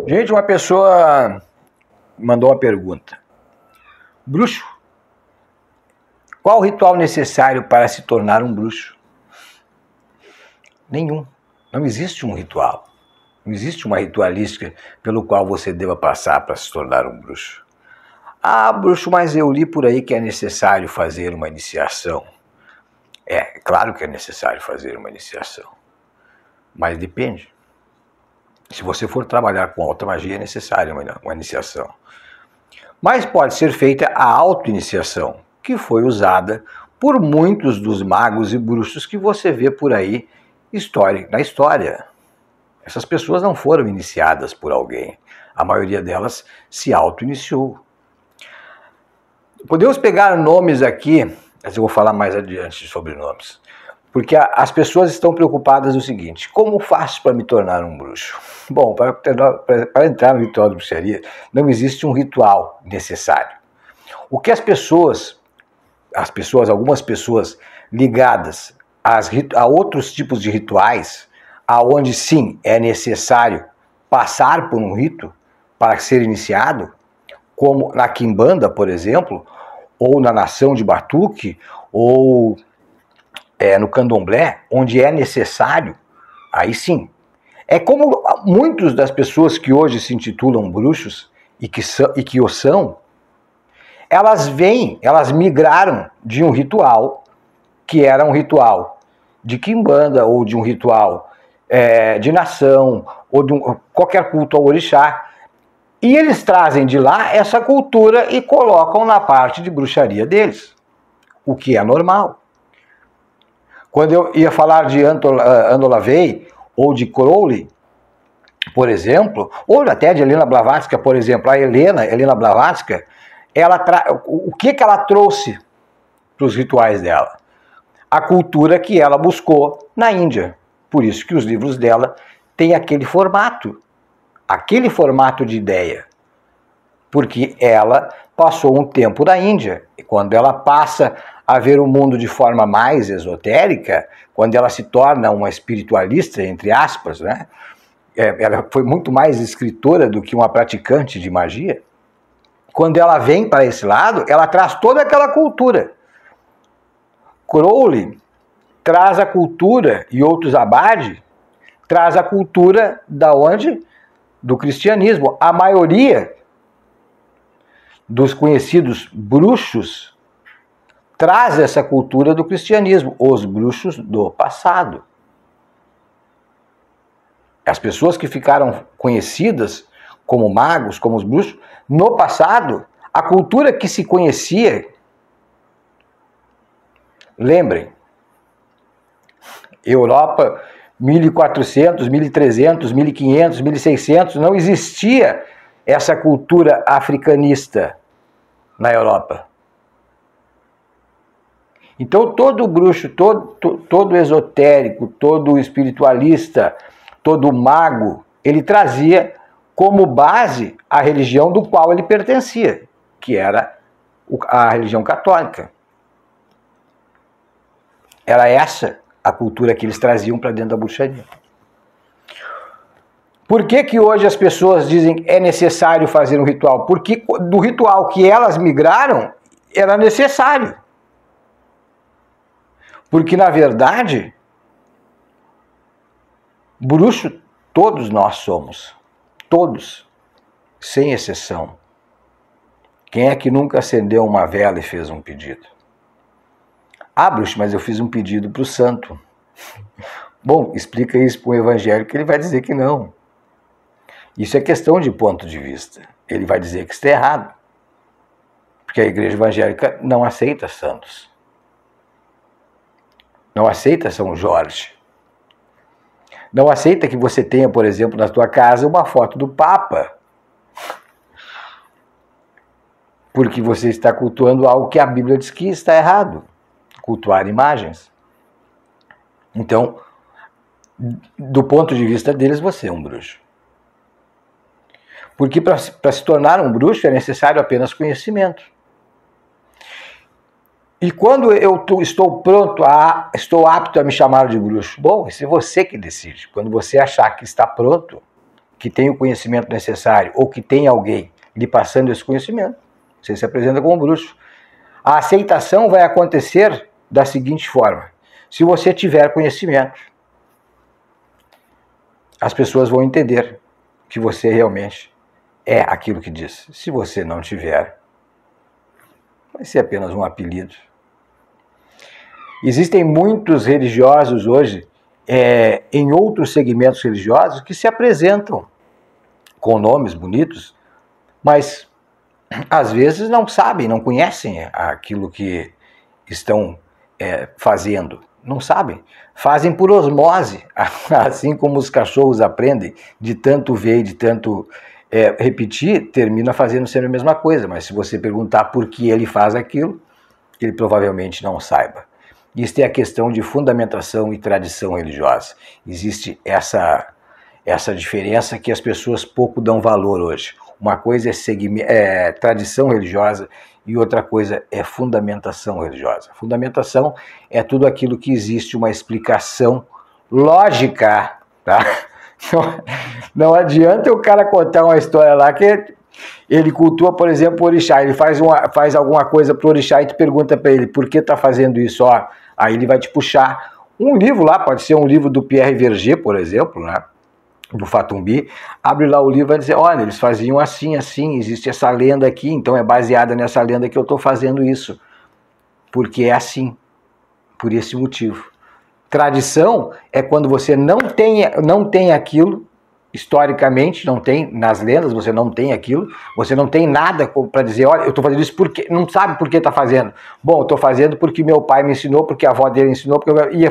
Gente, uma pessoa mandou uma pergunta. Bruxo, qual o ritual necessário para se tornar um bruxo? Nenhum. Não existe um ritual. Não existe uma ritualística pelo qual você deva passar para se tornar um bruxo. Ah, bruxo, mas eu li por aí que é necessário fazer uma iniciação. É, claro que é necessário fazer uma iniciação. Mas depende. Se você for trabalhar com alta magia, é necessária uma iniciação. Mas pode ser feita a auto-iniciação, que foi usada por muitos dos magos e bruxos que você vê por aí na história. Essas pessoas não foram iniciadas por alguém. A maioria delas se auto-iniciou. Podemos pegar nomes aqui, mas eu vou falar mais adiante sobre nomes. Porque as pessoas estão preocupadas no seguinte: como faço para me tornar um bruxo? Bom, para entrar no ritual de bruxaria, não existe um ritual necessário. O que algumas pessoas ligadas a outros tipos de rituais, aonde sim é necessário passar por um rito para ser iniciado, como na Quimbanda, por exemplo, ou na nação de Batuque, ou no Candomblé, onde é necessário, aí sim. É como muitas das pessoas que hoje se intitulam bruxos e que o são, elas migraram de um ritual que era um ritual de Quimbanda, ou de um ritual de nação, ou de qualquer culto ao orixá, e eles trazem de lá essa cultura e colocam na parte de bruxaria deles, o que é normal. Quando eu ia falar de Ando Lavey ou de Crowley, por exemplo, ou até de Helena Blavatsky, por exemplo, a Helena Blavatsky, o que ela trouxe para os rituais dela? A cultura que ela buscou na Índia. Por isso que os livros dela têm aquele formato de ideia. Porque ela passou um tempo na Índia, e quando ela passa a ver o mundo de forma mais esotérica, quando ela se torna uma espiritualista, entre aspas, né? Ela foi muito mais escritora do que uma praticante de magia. Quando ela vem para esse lado, ela traz toda aquela cultura. Crowley traz a cultura, e outros Abade traz a cultura da onde? Do cristianismo. A maioria dos conhecidos bruxos traz essa cultura do cristianismo, os bruxos do passado. As pessoas que ficaram conhecidas como magos, como os bruxos, no passado, a cultura que se conhecia, lembrem, Europa, 1400, 1300, 1500, 1600, não existia essa cultura africanista na Europa. Então todo bruxo, todo esotérico, todo espiritualista, todo mago, ele trazia como base a religião do qual ele pertencia, que era a religião católica. Era essa a cultura que eles traziam para dentro da bruxaria. Por que hoje as pessoas dizem que é necessário fazer um ritual? Porque do ritual que elas migraram, era necessário. Porque, na verdade, bruxo todos nós somos. Todos, sem exceção. Quem é que nunca acendeu uma vela e fez um pedido? Ah, bruxo, mas eu fiz um pedido para o santo. Bom, explica isso para um evangélico, ele vai dizer que não. Isso é questão de ponto de vista. Ele vai dizer que está errado. Porque a igreja evangélica não aceita santos. Não aceita São Jorge. Não aceita que você tenha, por exemplo, na tua casa uma foto do Papa. Porque você está cultuando algo que a Bíblia diz que está errado. Cultuar imagens. Então, do ponto de vista deles, você é um bruxo. Porque para se tornar um bruxo é necessário apenas conhecimento. E quando eu estou apto a me chamar de bruxo? Bom, isso é você que decide. Quando você achar que está pronto, que tem o conhecimento necessário ou que tem alguém lhe passando esse conhecimento, você se apresenta como bruxo. A aceitação vai acontecer da seguinte forma: se você tiver conhecimento, as pessoas vão entender que você realmente é aquilo que diz. Se você não tiver, vai ser apenas um apelido. Existem muitos religiosos hoje, em outros segmentos religiosos, que se apresentam com nomes bonitos, mas às vezes não sabem, não conhecem aquilo que estão fazendo. Não sabem. Fazem por osmose, assim como os cachorros aprendem, de tanto ver, de tanto repetir, termina fazendo sempre a mesma coisa. Mas se você perguntar por que ele faz aquilo, ele provavelmente não saiba. Isso é a questão de fundamentação e tradição religiosa. Existe essa diferença que as pessoas pouco dão valor hoje. Uma coisa é tradição religiosa e outra coisa é fundamentação religiosa. Fundamentação é tudo aquilo que existe uma explicação lógica, tá? Não adianta o cara contar uma história lá que ele cultua, por exemplo, o orixá, ele faz alguma coisa pro orixá e tu pergunta para ele por que tá fazendo isso, ó. Aí ele vai te puxar um livro lá, pode ser um livro do Pierre Verger, por exemplo, né? Do Fatumbi, abre lá o livro e vai dizer, olha, eles faziam assim, assim, existe essa lenda aqui, então é baseada nessa lenda que eu estou fazendo isso, porque é assim, por esse motivo. Tradição é quando você não tem aquilo, historicamente, não tem, nas lendas você não tem aquilo, você não tem nada para dizer, olha, eu estou fazendo isso porque, não sabe por que está fazendo. Bom, eu estou fazendo porque meu pai me ensinou, porque a avó dele ensinou,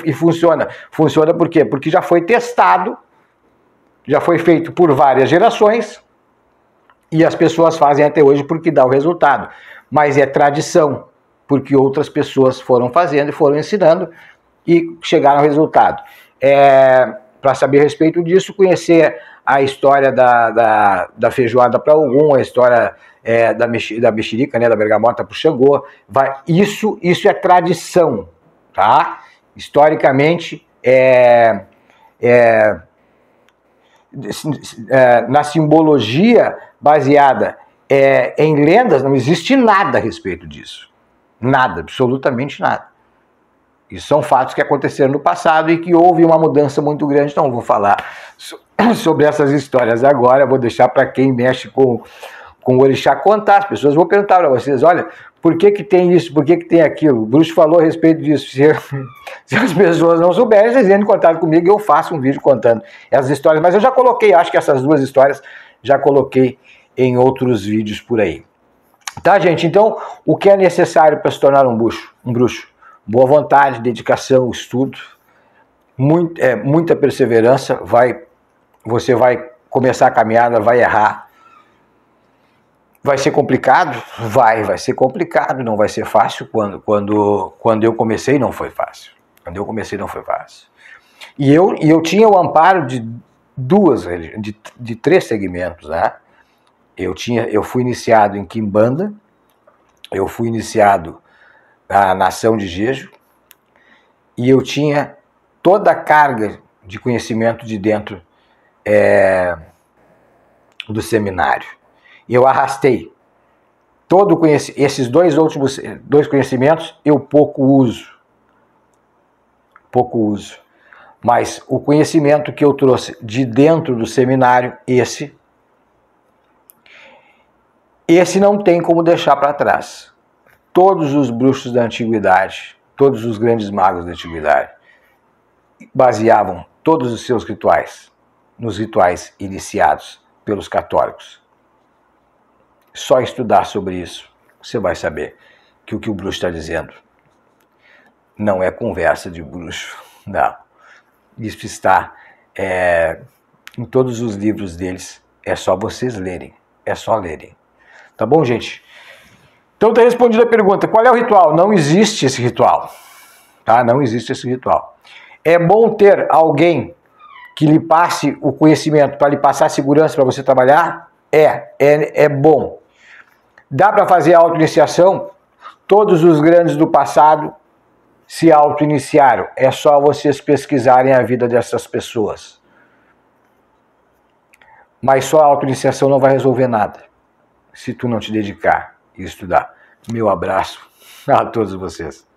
e funciona. Funciona por quê? Porque já foi testado, já foi feito por várias gerações e as pessoas fazem até hoje porque dá o resultado. Mas é tradição, porque outras pessoas foram fazendo e foram ensinando e chegaram ao resultado. Para saber a respeito disso, conhecer a história da feijoada para Ogum, a história da mexerica, né, da bergamota para o Xangô. Isso é tradição, tá? Historicamente, na simbologia baseada em lendas, não existe nada a respeito disso. Nada, absolutamente nada. Isso são fatos que aconteceram no passado e que houve uma mudança muito grande. Então, vou falar sobre essas histórias agora, vou deixar para quem mexe com o orixá contar. As pessoas vão perguntar para vocês, olha, por que tem isso, por que tem aquilo? O bruxo falou a respeito disso. Se as pessoas não souberem, vocês entram em contato comigo e eu faço um vídeo contando essas histórias. Mas eu já coloquei, acho que essas duas histórias, já coloquei em outros vídeos por aí. Tá, gente? Então, o que é necessário para se tornar um bruxo? Boa vontade, dedicação, estudo, muita perseverança. Você vai começar a caminhada, vai errar. Vai ser complicado? Vai ser complicado, não vai ser fácil. Quando eu comecei, não foi fácil. E eu tinha o amparo de 3 segmentos, né? Eu fui iniciado em Quimbanda, eu fui iniciado na Nação de Jeju, e eu tinha toda a carga de conhecimento de dentro do seminário. E eu arrastei esses dois conhecimentos, eu pouco uso. Mas o conhecimento que eu trouxe de dentro do seminário, esse não tem como deixar para trás. Todos os bruxos da antiguidade, todos os grandes magos da antiguidade, baseavam todos os seus rituais nos rituais iniciados pelos católicos. Só estudar sobre isso, você vai saber que o bruxo está dizendo não é conversa de bruxo, não. Isso está em todos os livros deles, é só vocês lerem, Tá bom, gente? Então está respondida a pergunta, qual é o ritual? Não existe esse ritual, tá? Não existe esse ritual. É bom ter alguém que lhe passe o conhecimento para lhe passar a segurança para você trabalhar? É bom. Dá para fazer a auto-iniciação? Todos os grandes do passado se auto-iniciaram. É só vocês pesquisarem a vida dessas pessoas. Mas só a autoiniciação não vai resolver nada, se tu não te dedicar e estudar. Meu abraço a todos vocês.